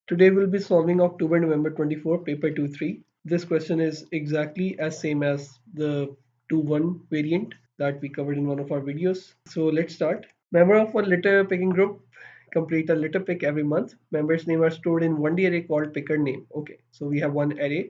Today we'll be solving October-November 24 paper 2-3. This question is exactly as same as the 2-1 variant that we covered in one of our videos. So let's start. Member of a litter picking group complete a litter pick every month. Members' names are stored in 1D array called picker name. Okay, so we have one array.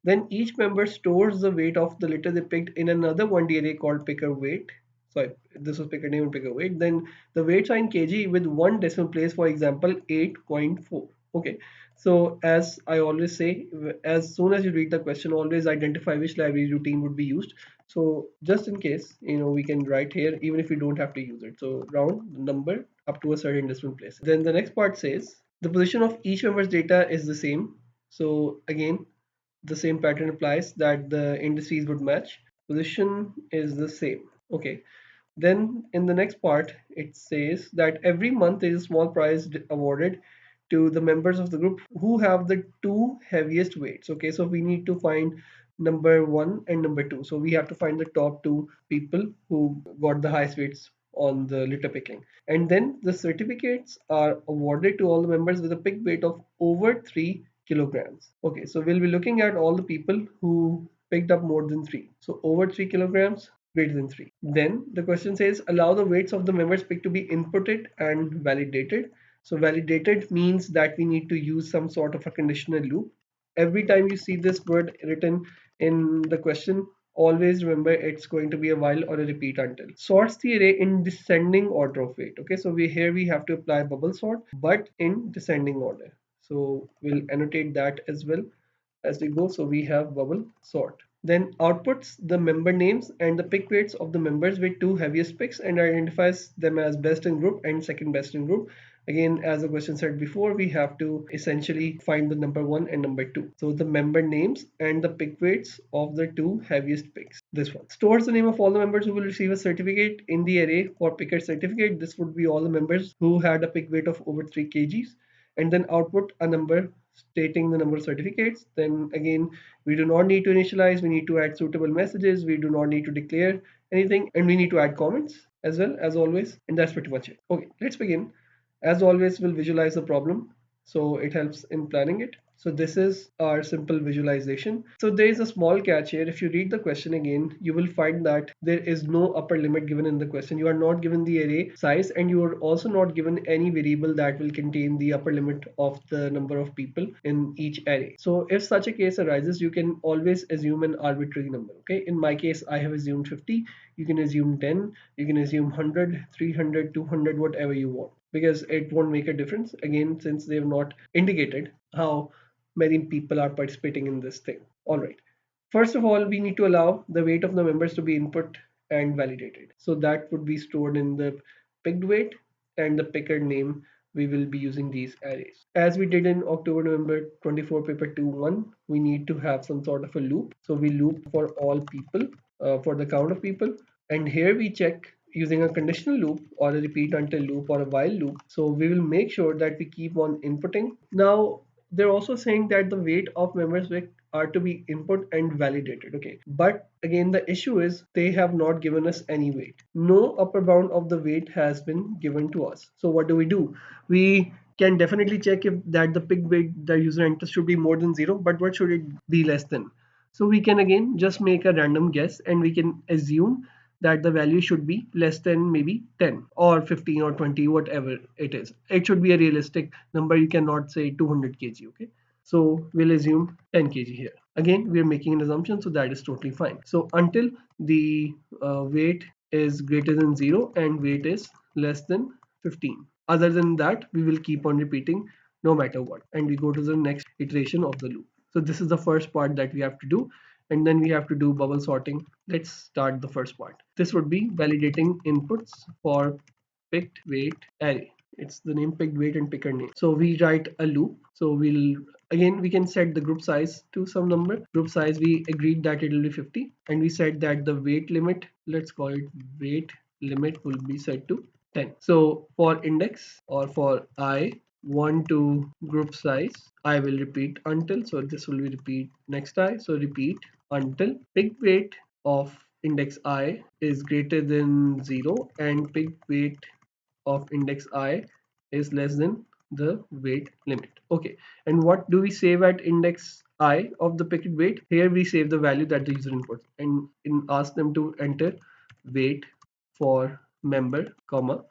Then each member stores the weight of the litter they picked in another 1D array called picker weight. Sorry, this was picker name and picker weight. Then the weights are in kg with one decimal place, for example 8.4. Okay, so as I always say, as soon as you read the question, always identify which library routine would be used. So just in case, we can write here even if we don't have to use it. So round the number up to a certain decimal place. Then the next part says the position of each member's data is the same. So again, the same pattern applies that the indices would match. Position is the same. Okay. Then in the next part, it says that every month there is a small prize awarded to the members of the group who have the two heaviest weights. Okay, so we need to find number one and number two. So we have to find the top two people who got the highest weights on the litter picking. And then the certificates are awarded to all the members with a pick weight of over 3 kilograms. Okay, so we'll be looking at all the people who picked up more than 3. So over 3 kilograms, greater than 3. Then the question says allow the weights of the members picked to be inputted and validated. So validated means that we need to use some sort of a conditional loop. Every time you see this word written in the question, always remember it's going to be a while or a repeat until. Sorts the array in descending order of weight. Okay, so we have to apply bubble sort, but in descending order. So we'll annotate that as well as we go. So we have bubble sort. Then outputs the member names and the pick weights of the members with two heaviest picks and identifies them as best in group and second best in group. Again, as the question said before, we have to essentially find the number one and number two. So the member names and the pick weights of the two heaviest picks. This one stores the name of all the members who will receive a certificate in the array for picker certificate. This would be all the members who had a pick weight of over 3 kgs, and then output a number stating the number of certificates. Then again, we do not need to initialize, we need to add suitable messages, we do not need to declare anything, and we need to add comments as well as always, and that's pretty much it. Okay, let's begin. As always, we'll visualize the problem, so it helps in planning it. So this is our simple visualization. So there is a small catch here. If you read the question again, you will find that there is no upper limit given in the question. You are not given the array size, and you are also not given any variable that will contain the upper limit of the number of people in each array. So if such a case arises, you can always assume an arbitrary number. Okay, in my case, I have assumed 50. You can assume 10, you can assume 100, 300, 200, whatever you want, because it won't make a difference again since they have not indicated how many people are participating in this thing. All right, first of all, we need to allow the weight of the members to be input and validated. So that would be stored in the picked weight and the picker name. We will be using these arrays as we did in October-November 24 paper 2-1. We need to have some sort of a loop. So we loop for all people, for the count of people, and here we check using a conditional loop or a repeat until loop or a while loop. So we will make sure that we keep on inputting. Now they're also saying that the weight of members are to be input and validated. Okay, but again the issue is they have not given us any weight. No upper bound of the weight has been given to us. So what do? We can definitely check if that the pick weight the user enters should be more than 0, but what should it be less than? So we can again just make a random guess and we can assume that the value should be less than maybe 10 or 15 or 20, whatever it is. It should be a realistic number. You cannot say 200 kg. Okay, so we'll assume 10 kg here. Again, we are making an assumption, so that is totally fine. So until the weight is greater than 0 and weight is less than 15. Other than that, we will keep on repeating no matter what, and we go to the next iteration of the loop. So this is the first part that we have to do, and then we have to do bubble sorting. Let's start the first part. This would be validating inputs for picked weight array. It's the name picked weight and picker name. So we write a loop. So we can set the group size to some number. Group size, we agreed that it will be 50, and we said that the weight limit, let's call it weight limit, will be set to 10. So for index or for I want to group size, I will repeat until. So this will be repeat next I. So repeat until pick weight of index I is greater than 0 and pick weight of index I is less than the weight limit. Okay, and what do we save at index I of the picket weight? Here we save the value that the user inputs and ask them to enter weight for member, comma.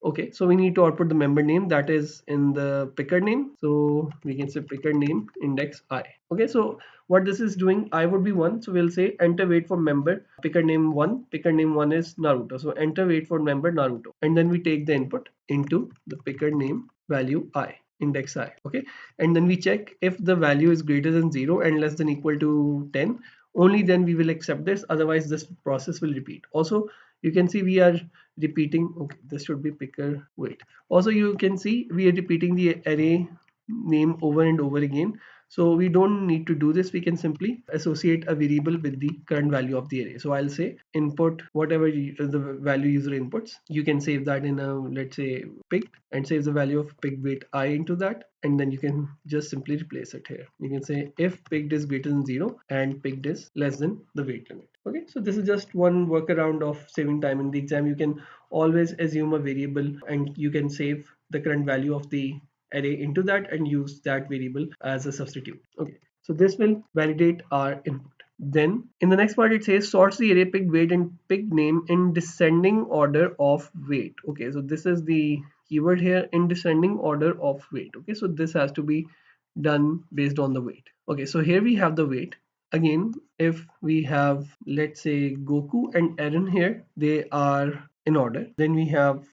Okay, so we need to output the member name that is in the picker name. So we can say picker name index I. Okay, so what this is doing, I would be 1. So we'll say enter weight for member, picker name 1. Picker name 1 is Naruto. So enter weight for member Naruto. And then we take the input into the picker name value I, index I. Okay, and then we check if the value is greater than 0 and less than equal to 10. Only then we will accept this. Otherwise, this process will repeat. Also, you can see we are repeating. Okay, this should be picker weight. Also, you can see we are repeating the array name over and over again. So we don't need to do this. We can simply associate a variable with the current value of the array. So I'll say input whatever the value user inputs. You can save that in a, let's say, picked, and save the value of picked weight I into that, and then you can just simply replace it here. You can say if picked is greater than 0 and picked is less than the weight limit. Okay, so this is just one workaround of saving time in the exam. You can always assume a variable and you can save the current value of the array into that and use that variable as a substitute. Okay, so this will validate our input. Then in the next part it says sorts the array picked weight and picked name in descending order of weight. Okay, so this is the keyword here, in descending order of weight. Okay, so this has to be done based on the weight. Okay, so here we have the weight. Again, if we have, let's say, Goku and Eren here, they are in order. Then we have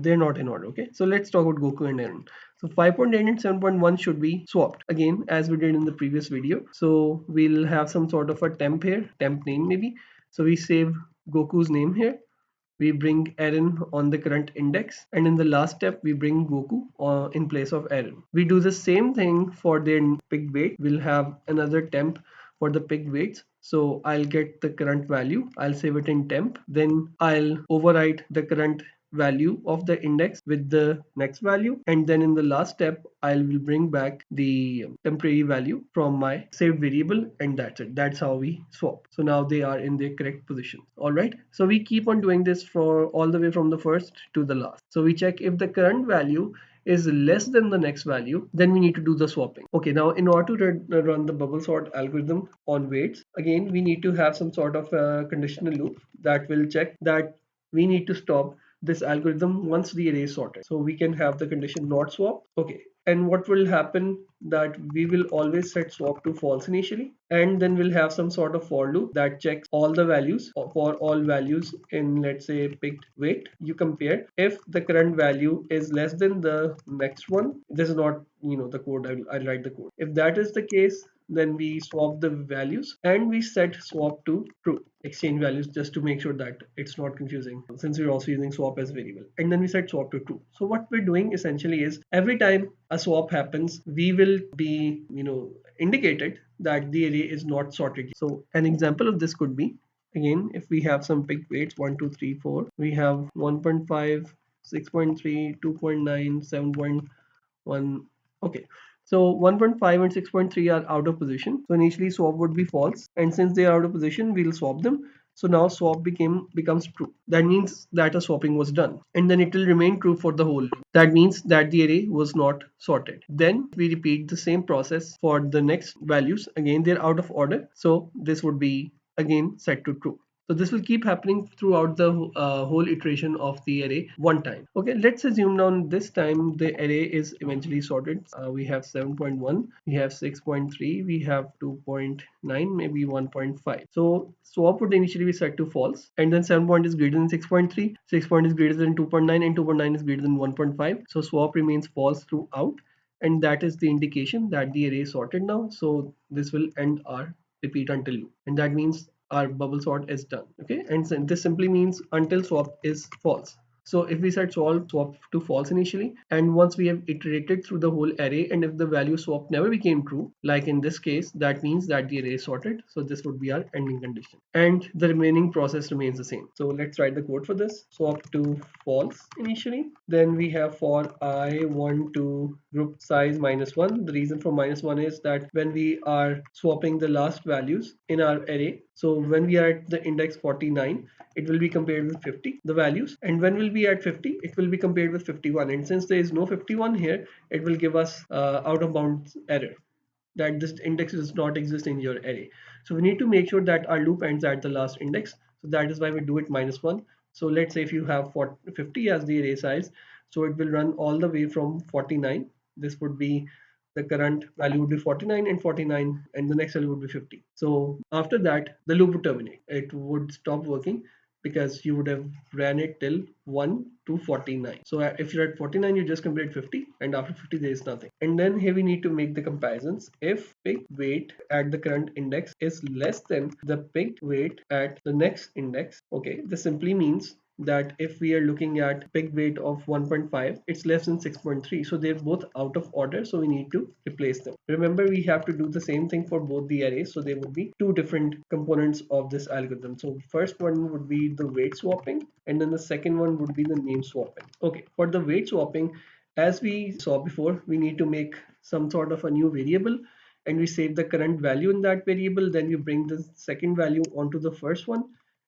they're not in order. Okay, so let's talk about Goku and Eren. So 5.8 and 7.1 should be swapped again as we did in the previous video. So we'll have some sort of a temp here, temp name maybe. So we save Goku's name here. We bring Eren on the current index, and in the last step we bring Goku in place of Eren. We do the same thing for their picked weight. We'll have another temp for the picked weights. So I'll get the current value, I'll save it in temp, then I'll overwrite the current value of the index with the next value, and then in the last step I will bring back the temporary value from my saved variable, and that's it. That's how we swap. So now they are in their correct position. All right, so we keep on doing this for all the way from the first to the last. So we check if the current value is less than the next value, then we need to do the swapping. Okay, now in order to run the bubble sort algorithm on weights, again we need to have some sort of a conditional loop that will check that we need to stop this algorithm once the array is sorted. So we can have the condition not swap. Okay, and what will happen that we will always set swap to false initially, and then we'll have some sort of for loop that checks all the values for all values in, let's say, picked weight. You compare if the current value is less than the next one. This is not, the code. I'll write the code. If that is the case, then we swap the values and we set swap to true, exchange values, just to make sure that it's not confusing, since we're also using swap as variable. And then we set swap to true. So what we're doing essentially is every time a swap happens, we will be indicated that the array is not sorted. So an example of this could be, again, if we have some picked weights 1 2 3 4, we have 1.5, 6.3, 2.9, 7.1. Okay, so 1.5 and 6.3 are out of position. So initially swap would be false, and since they are out of position, we'll swap them. So now swap becomes true. That means that a swapping was done, and then it will remain true for the whole loop. That means that the array was not sorted. Then we repeat the same process for the next values. Again, they're out of order, so this would be again set to true. So this will keep happening throughout the whole iteration of the array one time. Okay, let's assume now this time the array is eventually sorted. We have 7.1, we have 6.3, we have 2.9, maybe 1.5. So swap would initially be set to false, and then 7 point is greater than 6.3, 6 point is greater than 2.9, and 2.9 is greater than 1.5. So swap remains false throughout, and that is the indication that the array is sorted now. So this will end our repeat until loop, and that means our bubble sort is done. Okay, and this simply means until swap is false. So if we set swap to false initially, and once we have iterated through the whole array, and if the value swap never became true, like in this case, that means that the array is sorted. So this would be our ending condition, and the remaining process remains the same. So let's write the code for this. Swap to false initially, then we have for I1 to group size -1. The reason for -1 is that when we are swapping the last values in our array, So when we are at the index 49, it will be compared with 50, the values, and when we'll be at 50, it will be compared with 51. And since there is no 51 here, it will give us out of bounds error, that this index does not exist in your array. So we need to make sure that our loop ends at the last index. So that is why we do it -1. So let's say if you have 50 as the array size, so it will run all the way from 49. This would be the current value would be 49 and 49, and the next value would be 50. So after that, the loop would terminate. It would stop working because you would have ran it till 1 to 49. So if you're at 49, you just complete 50, and after 50 there is nothing. And then here we need to make the comparisons. If picked weight at the current index is less than the picked weight at the next index, okay, this simply means that if we are looking at picked weight of 1.5, it's less than 6.3, so they're both out of order, so we need to replace them. Remember, we have to do the same thing for both the arrays, so there would be two different components of this algorithm. So first one would be the weight swapping, and then the second one would be the name swapping. Okay, for the weight swapping, as we saw before, we need to make some sort of a new variable, and we save the current value in that variable. Then you bring the second value onto the first one,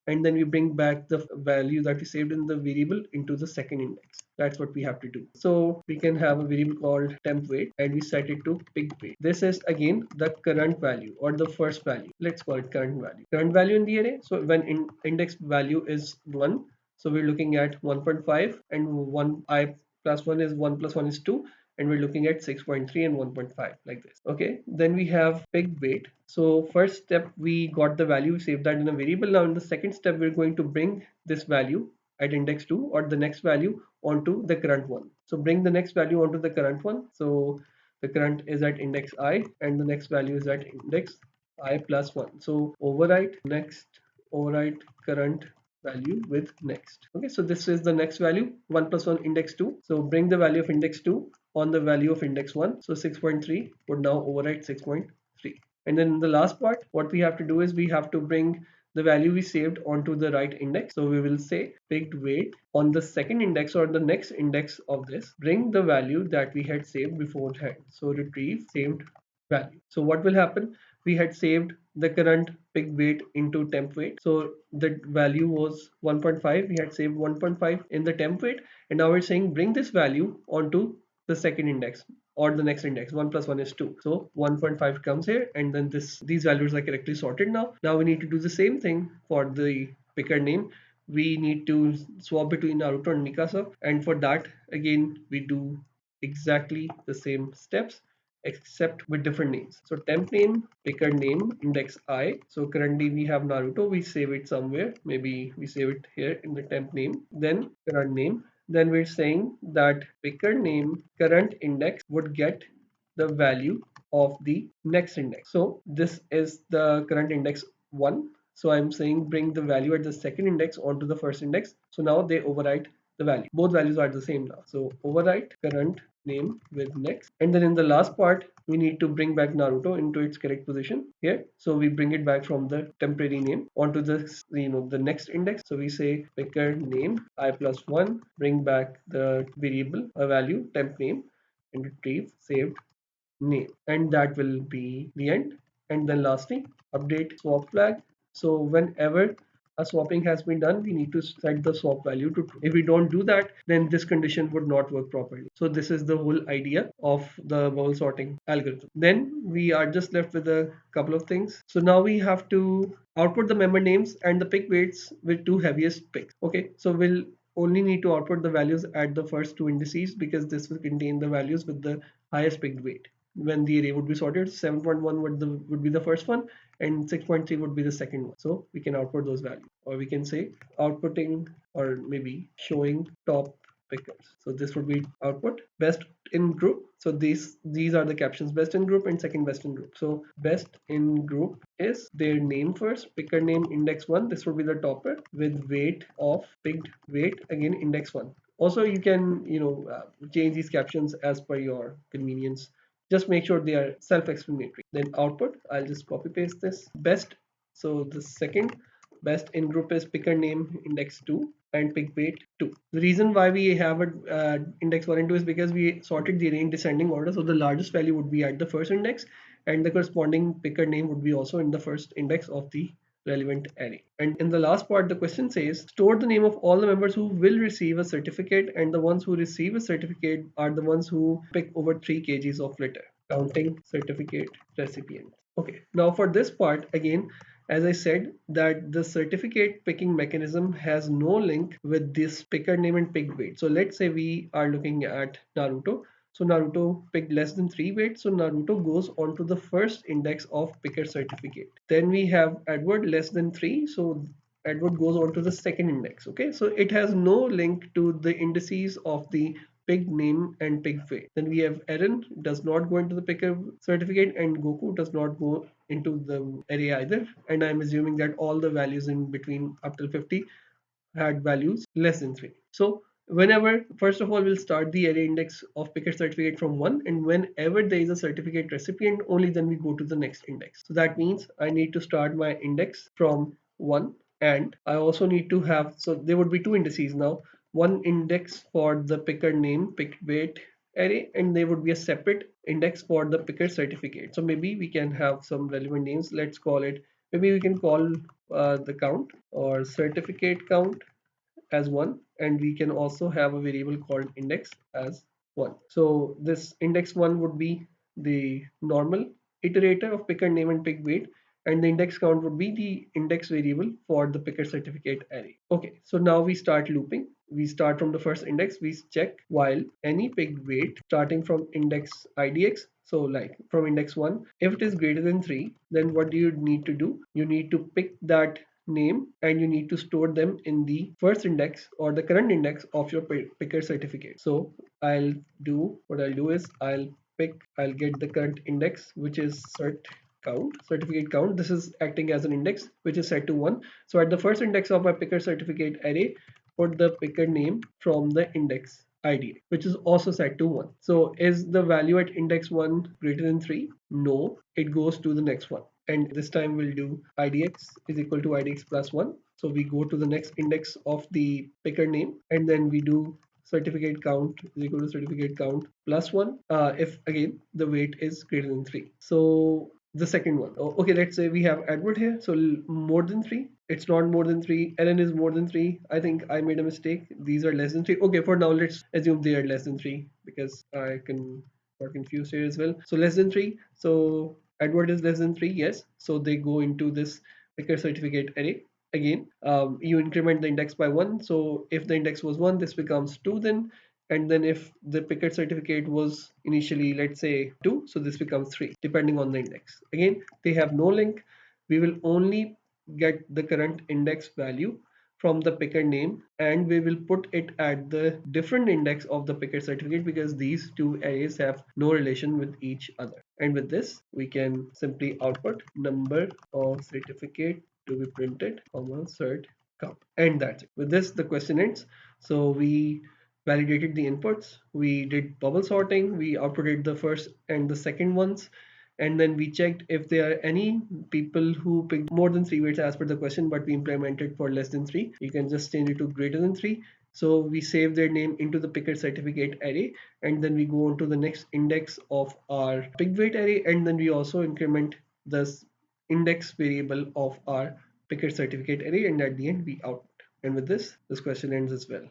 and then we bring back the value that we saved in the variable into the second index. That's what we have to do. So we can have a variable called temp weight, and we set it to picked weight. This is again the current value or the first value. Let's call it current value. Current value in the array. So when index value is 1, so we're looking at 1.5, and 1 I plus 1 is 1 plus 1 is 2, and we're looking at 6.3 and 1.5 like this. Okay, then we have picked weight. So first step, we got the value, save that in a variable. Now in the second step, we're going to bring this value at index 2 or the next value onto the current one. So bring the next value onto the current one. So the current is at index I, and the next value is at index I plus 1. So overwrite next, overwrite current value with next. Okay, so this is the next value, 1 plus 1 index 2. So bring the value of index 2 on the value of index 1. So 6.3 would now overwrite 6.3. And then the last part, what we have to do is we have to bring the value we saved onto the right index. So we will say picked weight on the second index or the next index of this, bring the value that we had saved beforehand. So retrieve saved value. So what will happen? We had saved the current picked weight into temp weight. So the value was 1.5. We had saved 1.5 in the temp weight, and now we're saying bring this value onto the second index or the next index. 1 plus 1 is 2. So 1.5 comes here, and then these values are correctly sorted now. Now we need to do the same thing for the picker name. We need to swap between Naruto and Mikasa, and for that again we do exactly the same steps except with different names. So temp name, picker name, index I. So currently we have Naruto, we save it somewhere. Maybe we save it here in the temp name, then current name. Then we're saying that picker name current index would get the value of the next index. So this is the current index 1. So I'm saying bring the value at the second index onto the first index. So now they overwrite the value. Both values are the same now. So overwrite current name with next, and then in the last part we need to bring back Naruto into its correct position here. So we bring it back from the temporary name onto the next index. So we say picker name I plus 1, bring back the variable a value temp name, and retrieve saved name, and that will be the end. And then lastly, update swap flag. So whenever a swapping has been done, we need to set the swap value to true. If we don't do that, then this condition would not work properly. So this is the whole idea of the bubble sorting algorithm. Then we are just left with a couple of things. So now we have to output the member names and the pick weights with two heaviest picks. Okay, so we'll only need to output the values at the first two indices, because this will contain the values with the highest picked weight. When the array would be sorted, 7.1 would be the first one, and 6.3 would be the second one. So we can output those values, or we can say outputting or maybe showing top pickers. So this would be output best in group. So these are the captions: best in group and second best in group. So best in group is their name first, picker name index 1. This would be the topper with weight of picked weight, again index 1. Also you can change these captions as per your convenience. Just make sure they are self-explanatory. Then output, I'll just copy paste this. Best, so the second best in group is picker name index 2 and pick weight 2. The reason why we have a index 1 and 2 is because we sorted the array in descending order. So the largest value would be at the first index, and the corresponding picker name would be also in the first index of the relevant array. And in the last part, the question says store the name of all the members who will receive a certificate, and the ones who receive a certificate are the ones who pick over 3 kgs of litter, counting certificate recipients. Okay, now for this part again, as I said, that the certificate picking mechanism has no link with this picker name and pick weight. So let's say we are looking at Naruto. So Naruto picked less than 3 weight. So Naruto goes on to the first index of picker certificate. Then we have Edward less than 3. So Edward goes on to the second index. Okay, so it has no link to the indices of the pig name and pig weight. Then we have Eren does not go into the picker certificate, and Goku does not go into the array either. And I'm assuming that all the values in between up till 50 had values less than 3. So whenever, first of all, we'll start the array index of picker certificate from 1, and whenever there is a certificate recipient, only then we go to the next index. So that means I need to start my index from 1, and I also need to have, so there would be 2 indices now, one index for the picker name, pick weight array, and there would be a separate index for the picker certificate. So maybe we can have some relevant names. Let's call it, maybe we can call the count or certificate count as 1, and we can also have a variable called index as 1. So this index 1 would be the normal iterator of picker name and pick weight, and the index count would be the index variable for the picker certificate array. Okay, so now we start looping. We start from the first index, we check while any pick weight starting from index idx, so like from index 1, if it is greater than 3, then what do you need to do? You need to pick that name and you need to store them in the first index or the current index of your picker certificate. So I'll do, what I'll do is I'll get the current index, which is certificate count. This is acting as an index which is set to 1. So at the first index of my picker certificate array, put the picker name from the index ID, which is also set to 1. So is the value at index 1 greater than 3? No, it goes to the next one. And this time we'll do idx is equal to idx plus 1. So we go to the next index of the picker name, and then we do certificate count is equal to certificate count plus 1 if again the weight is greater than 3. So the second one, okay, let's say we have Edward here, so more than 3. It's not more than 3. Ellen is more than 3. I think I made a mistake. These are less than 3. Okay, for now let's assume they are less than 3 because I got confused here as well. So less than 3. So Edward is less than 3, yes. So they go into this picker certificate array. Again, you increment the index by 1. So if the index was 1, this becomes 2 then. And then if the picker certificate was initially, let's say 2, so this becomes 3, depending on the index. Again, they have no link. We will only get the current index value from the picker name, and we will put it at the different index of the picker certificate because these two arrays have no relation with each other. And with this we can simply output number of certificate to be printed, cert count, and that's it. With this the question ends. So we validated the inputs, we did bubble sorting, we outputted the first and the second ones, and then we checked if there are any people who picked more than 3 weights as per the question, but we implemented for less than 3. You can just change it to greater than 3. So we save their name into the picker certificate array, and then we go on to the next index of our pick weight array, and then we also increment this index variable of our picker certificate array, and at the end we output. And with this question ends as well.